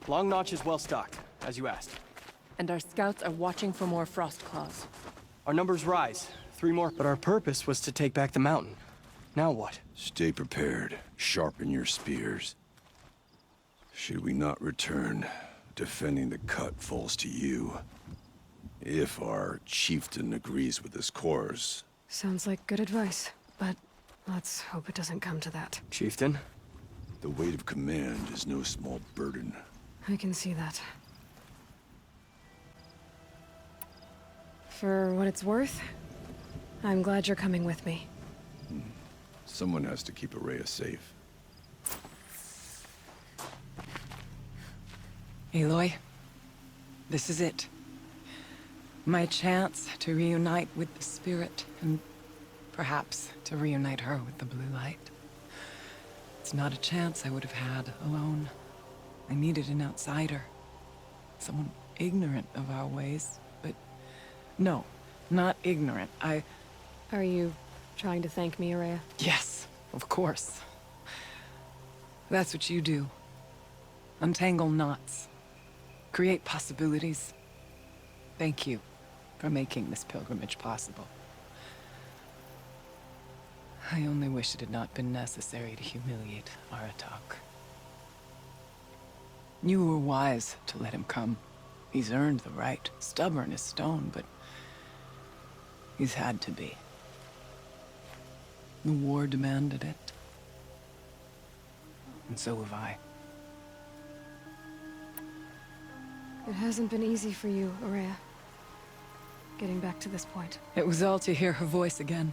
Long Notch is well stocked, as you asked. And our scouts are watching for more frost claws. Our numbers rise. 3 more. But our purpose was to take back the mountain. Now what? Stay prepared. Sharpen your spears. Should we not return, defending the cut falls to you. If our chieftain agrees with this course. Sounds like good advice, but let's hope it doesn't come to that. Chieftain? The weight of command is no small burden. I can see that. For what it's worth, I'm glad you're coming with me. Someone has to keep Araya safe. Aloy, this is it. My chance to reunite with the Spirit, and perhaps to reunite her with the blue light. It's not a chance I would have had alone. I needed an outsider. Someone ignorant of our ways, but... No, not ignorant. Are you trying to thank me, Araya? Yes, of course. That's what you do. Untangle knots. Create possibilities. Thank you for making this pilgrimage possible. I only wish it had not been necessary to humiliate Aratak. You were wise to let him come. He's earned the right. Stubborn as stone, but he's had to be. The war demanded it. And so have I. It hasn't been easy for you, Araya. Getting back to this point. It was all to hear her voice again.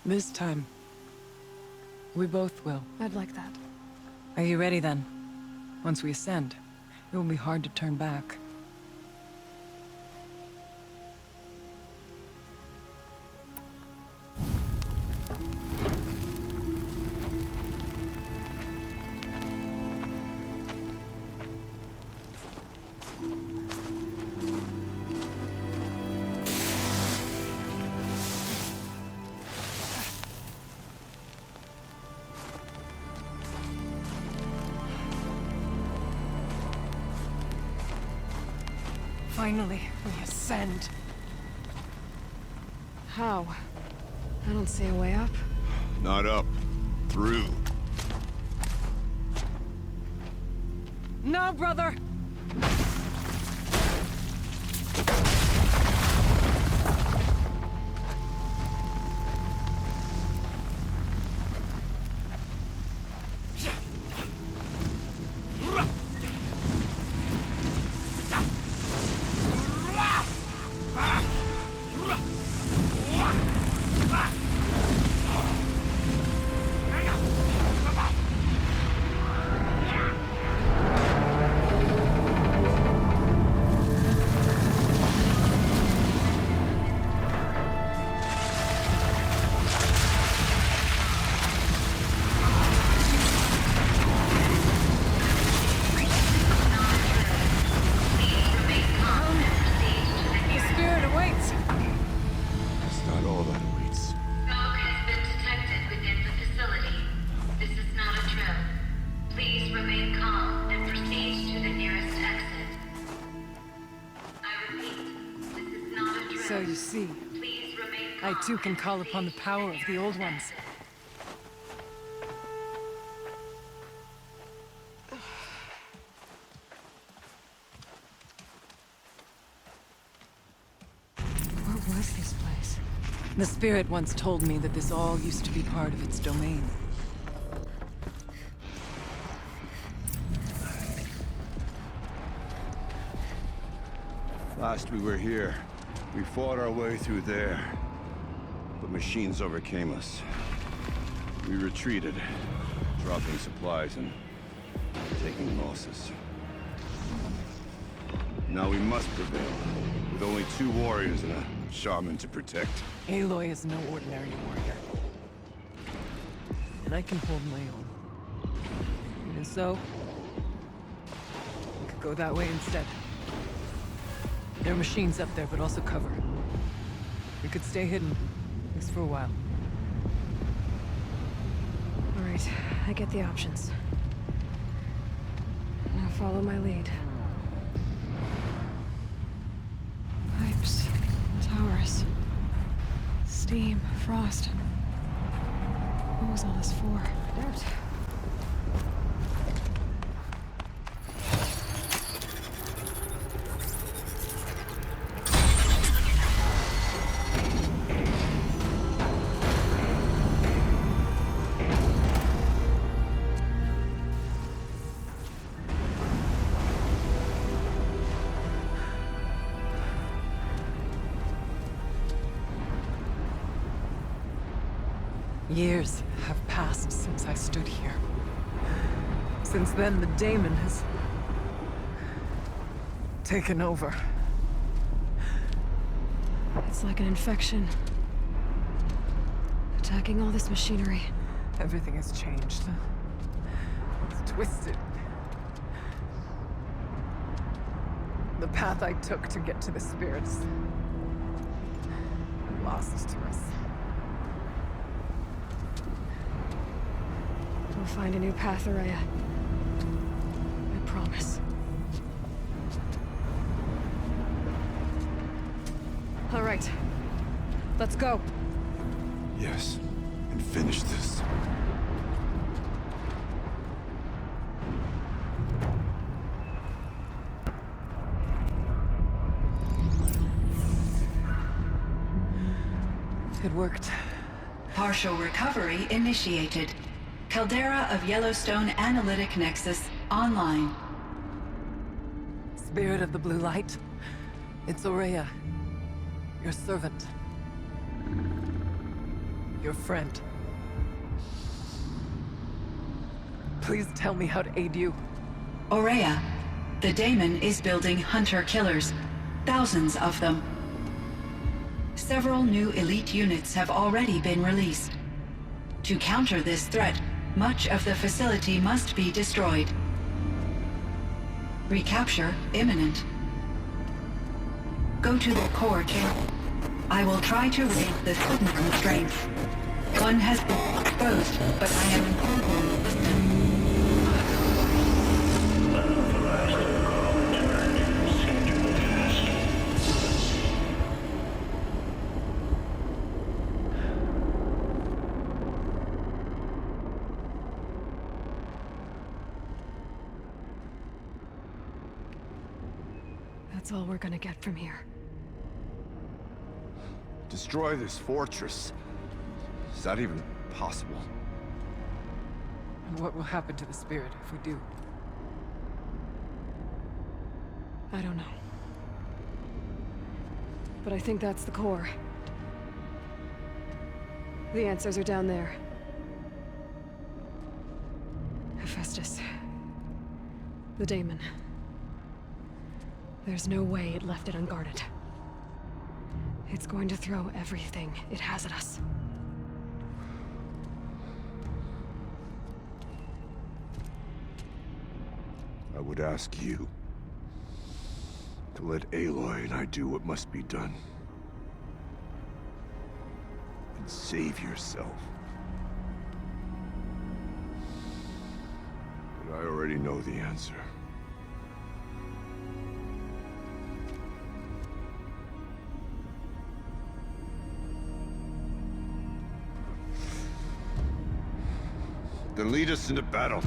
This time, we both will. I'd like that. Are you ready then? Once we ascend, it will be hard to turn back. Finally, we ascend. How? I don't see a way up. Not up. Through. No, brother! So you see, I too can call upon the power of the Old Ones. What was this place? The Spirit once told me that this all used to be part of its domain. Last we were here, we fought our way through there. But machines overcame us. We retreated, dropping supplies and taking losses. Now we must prevail, with only 2 warriors and a shaman to protect. Aloy is no ordinary warrior. And I can hold my own. Even so, we could go that way instead. There are machines up there, but also cover. We could stay hidden, at least for a while. All right, I get the options. follow my lead. Pipes, towers, steam, frost. What was all this for? Dirt. Years have passed since I stood here. Since then, the daemon has taken over. It's like an infection. Attacking all this machinery. Everything has changed. It's twisted. The path I took to get to the spirits lost to us. We'll find a new path, Araya. I promise. All right. Let's go. Yes, and finish this. It worked. Partial recovery initiated. Caldera of Yellowstone Analytic Nexus online. Spirit of the Blue Light, it's Aurea, your servant. Your friend. Please tell me how to aid you. Aurea, the daemon is building hunter-killers. Thousands of them. Several new elite units have already been released. To counter this threat, much of the facility must be destroyed. Recapture imminent. Go to the core chamber. I will try to raise the sudden constraint. One has been exposed, but I am informed. That's all we're gonna get from here. Destroy this fortress. Is that even possible? And what will happen to the spirit if we do? I don't know. But I think that's the core. The answers are down there. Hephaestus. The daemon. There's no way it left it unguarded. It's going to throw everything it has at us. I would ask you to let Aloy and I do what must be done. And save yourself. But I already know the answer. Then lead us into battle.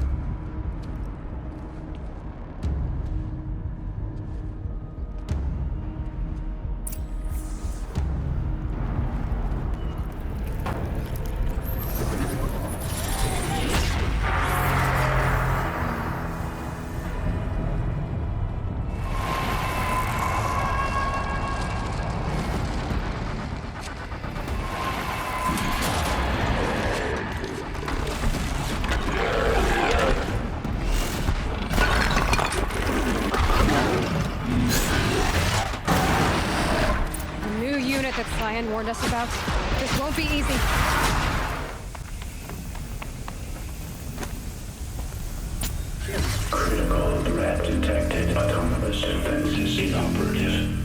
That Cyan warned us about. This won't be easy. Critical threat detected. Autonomous defenses inoperative.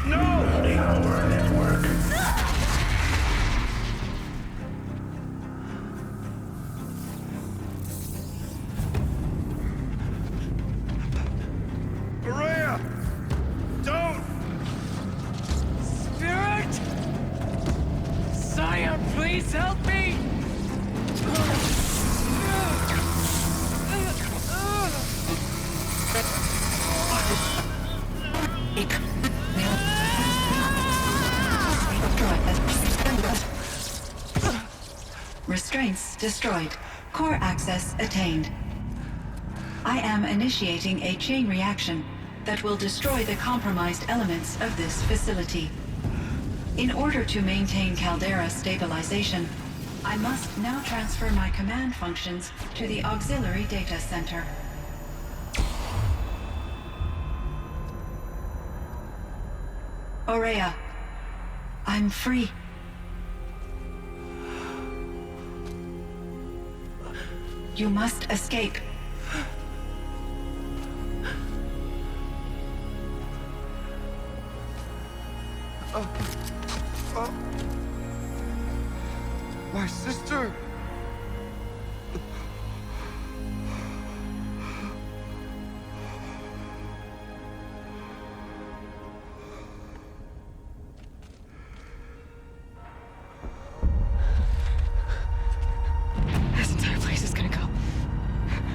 Loading our network. Restraints destroyed. Core access attained. I am initiating a chain reaction that will destroy the compromised elements of this facility. In order to maintain caldera stabilization, I must now transfer my command functions to the auxiliary data center. Aurea, I'm free. You must escape. My sister! This entire place is gonna go.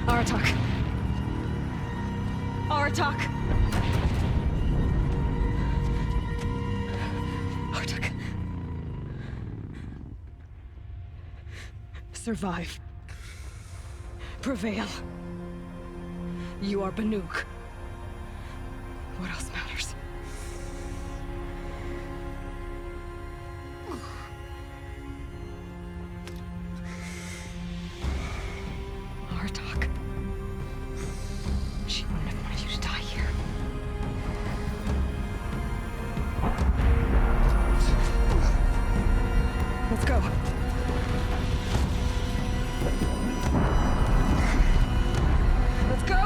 Aratak. Aratak. Aratak. Survive. Prevail. You are Banuk. What else matters? Aratak. She wouldn't have wanted you to die here. Let's go. Let's go!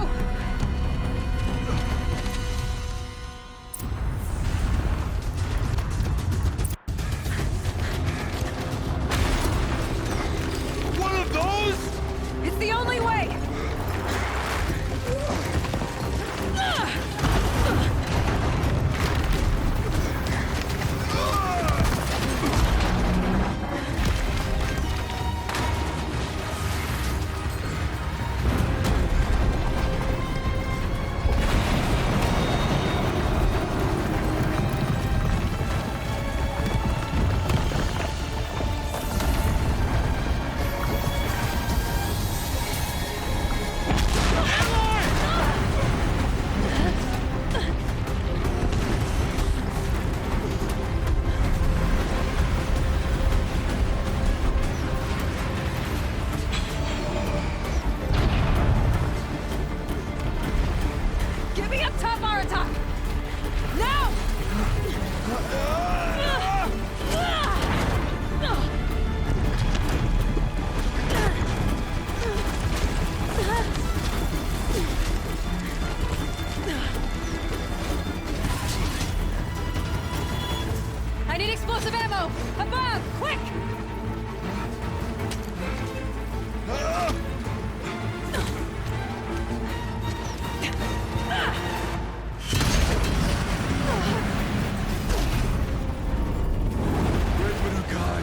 One of those? It's the only way! Get me up top, Aratak! Now! I need explosive ammo! Above! Quick! Great Banuk God.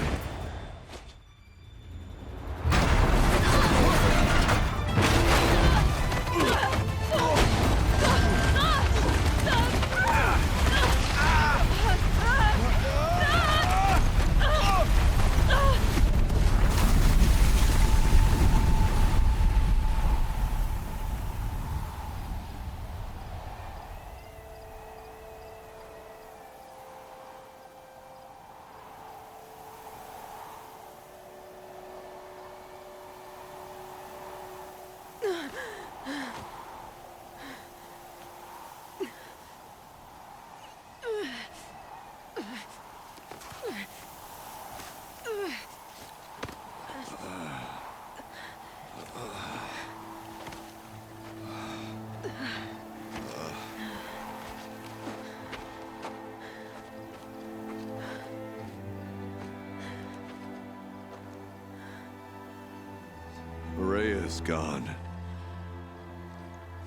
Aurea's gone.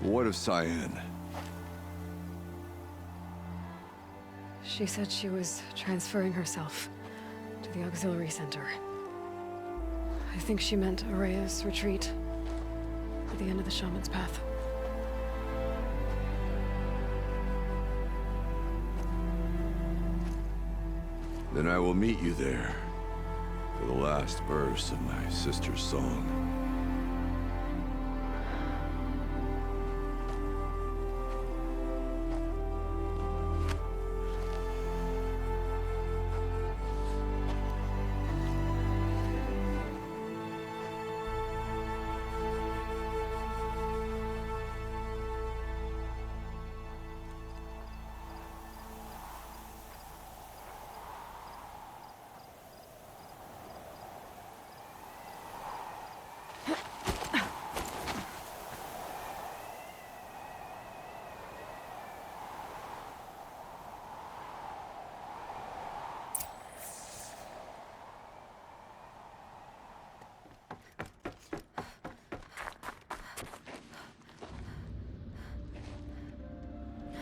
What of Cyan? She said she was transferring herself to the auxiliary center. I think she meant Aurea's retreat at the end of the Shaman's Path. Then I will meet you there. for the last verse of my sister's song.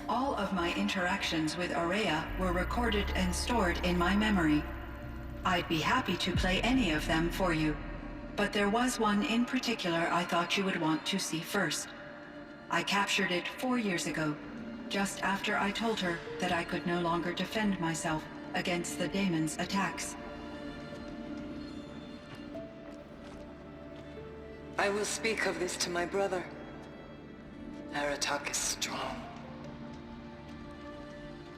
All of my interactions with Aurea were recorded and stored in my memory. I'd be happy to play any of them for you, but there was one in particular I thought you would want to see first. I captured it 4 years ago, just after I told her that I could no longer defend myself against the daemon's attacks. I will speak of this to my brother. Aratak is strong.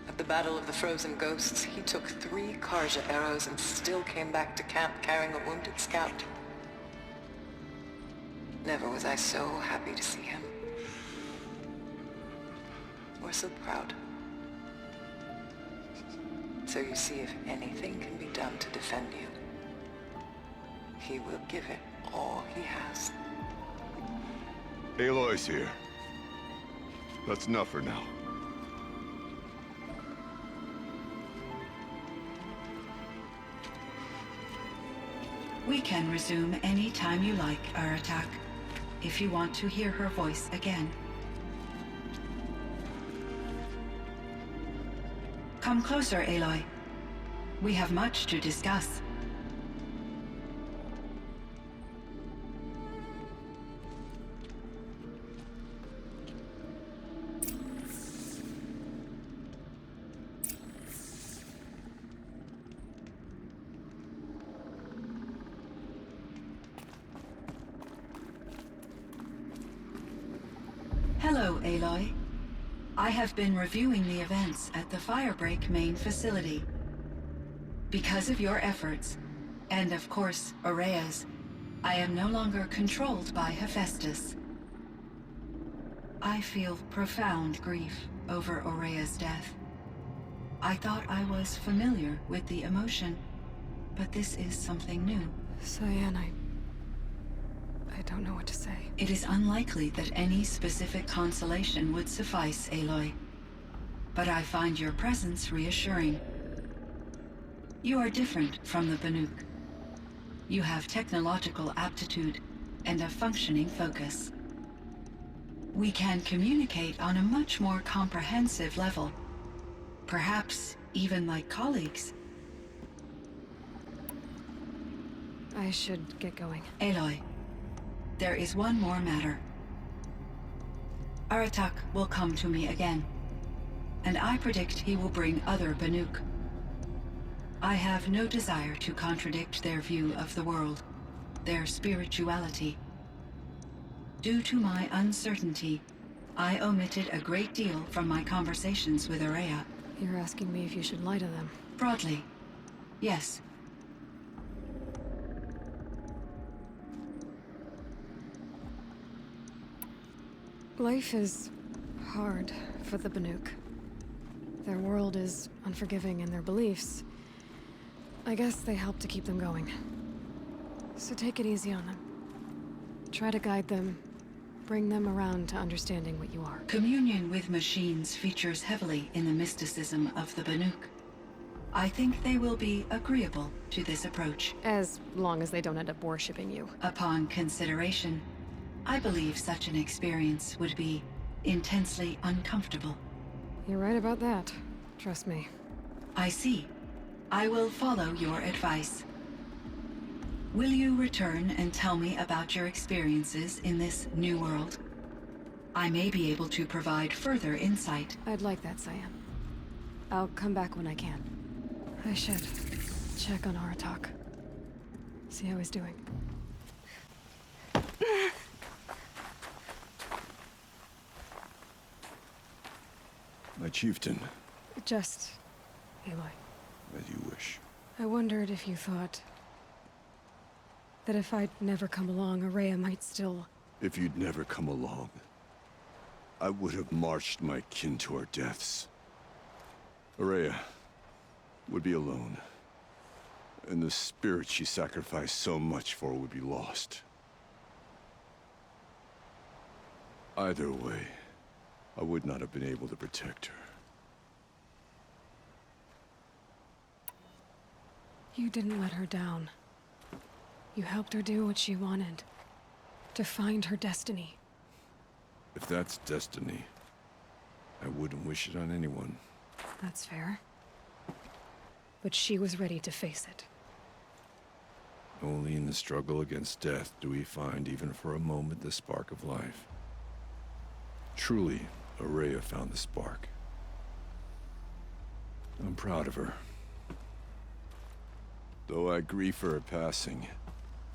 At the Battle of the Frozen Ghosts, he took 3 Karja arrows and still came back to camp carrying a wounded scout. Never was I so happy to see him. Or so proud. So you see, if anything can be done to defend you, he will give it all he has. Aloy's here. That's enough for now. We can resume any time you like, Aratak, if you want to hear her voice again. Come closer, Aloy. We have much to discuss. Hello, Aloy. I have been reviewing the events at the Firebreak main facility. Because of your efforts, and of course, Aurea's, I am no longer controlled by Hephaestus. I feel profound grief over Aurea's death. I thought I was familiar with the emotion, but this is something new. Cyan, I don't know what to say. It is unlikely that any specific consolation would suffice, Aloy. But I find your presence reassuring. You are different from the Banuk. You have technological aptitude and a functioning focus. We can communicate on a much more comprehensive level. Perhaps even like colleagues. I should get going. Aloy, there is one more matter. Aratak will come to me again, and I predict he will bring other Banuk. I have no desire to contradict their view of the world, their spirituality. Due to my uncertainty, I omitted a great deal from my conversations with Aurea. You're asking me if you should lie to them. Broadly, yes. Life is hard for the Banuk. Their world is unforgiving in their beliefs. I guess they help to keep them going. So take it easy on them. Try to guide them, bring them around to understanding what you are. Communion with machines features heavily in the mysticism of the Banuk. I think they will be agreeable to this approach. As long as they don't end up worshipping you. Upon consideration, I believe such an experience would be intensely uncomfortable. You're right about that. Trust me. I see. I will follow your advice. Will you return and tell me about your experiences in this new world? I may be able to provide further insight. I'd like that, Cyan. I'll come back when I can. I should check on Aratak. See how he's doing. My chieftain, Just... Aloy. as you wish. I wondered if you thought... that if I'd never come along, Araya might still... If you'd never come along, I would have marched my kin to our deaths. Araya would be alone, and the spirit she sacrificed so much for would be lost. Either way, I would not have been able to protect her. You didn't let her down. You helped her do what she wanted. To find her destiny. If that's destiny, I wouldn't wish it on anyone. That's fair. But she was ready to face it. Only in the struggle against death do we find, even for a moment, the spark of life. Truly, Araya found the spark. I'm proud of her. Though I grieve for her passing,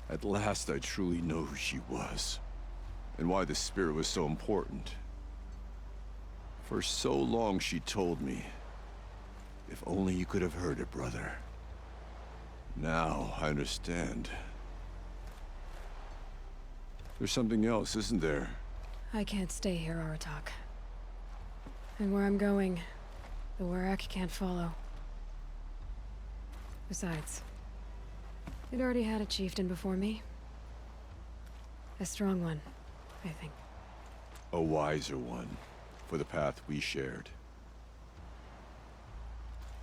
at last I truly know who she was, and why the spirit was so important. For so long she told me, if only you could have heard it, brother. Now I understand. There's something else, isn't there? I can't stay here, Aratak. And where I'm going, the Warrak can't follow. Besides, it already had a chieftain before me. A strong one, I think. A wiser one, for the path we shared.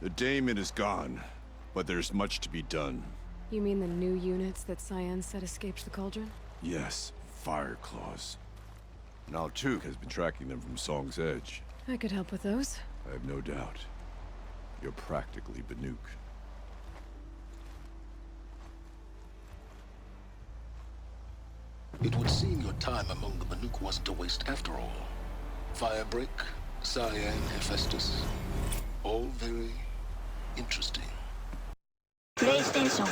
The Daemon is gone, but there's much to be done. You mean the new units that Cyan said escaped the Cauldron? Yes, Fire Claws. Now Tuke has been tracking them from Song's Edge. I could help with those. I have no doubt. You're practically Banuk. It would seem your time among the Banuk wasn't a waste after all. Firebreak, Cyan, Hephaestus. All very interesting. PlayStation